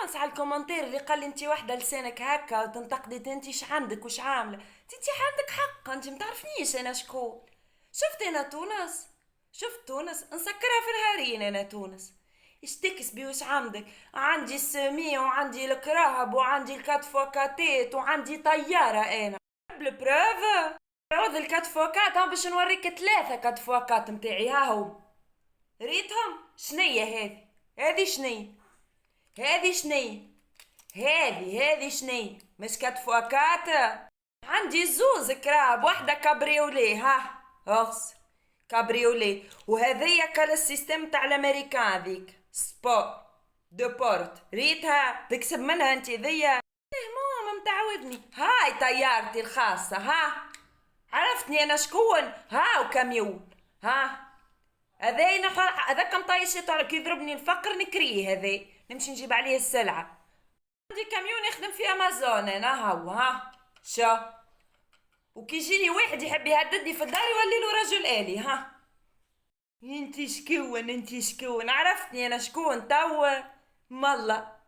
ريبونس على الكومنتير اللي قال لي انت وحده لسانك هكا وتنتقدي انت ايش عندك وش عامله. انت عندك حق، انت متعرفنيش انا شكون. شفت انا تونس، شفت تونس نسكرها في الهارين. انا تونس ايش تكسبي وش عندك؟ عندي السمية وعندي الكراهب وعندي الكاتفوكاتيت وعندي طيارة انا بالبروف. عوض الكاتفوكات هم باش نوريك ثلاثة كاتفوكات متاعي ها هو. ريتهم شنية هذه شنية، هذه شنية، هذه شنية مش كاتفوكات. عندي زوز كراب، واحدة كابريولي ها اغس كابريولي، وهذيا كال السيستم تاع الامريكان ذيك سبور دو بورت ريتها تكسب منها انت ذيا. ماما متعودني، هاي طيارتي الخاصة ها، عرفتني انا شكون ها وكاميون ها. هذا هذاك مطيش كي يضربني الفقر نكريه، هذا نمشي نجيب عليه السلعة. عندي كاميون يخدم في امازون انا هو ها شو، وكي يجيني واحد يحب يهددني في الدار يولي له رجل آلي ها. انتي شكون، انتي شكون، عرفتني انا شكون تو. مالله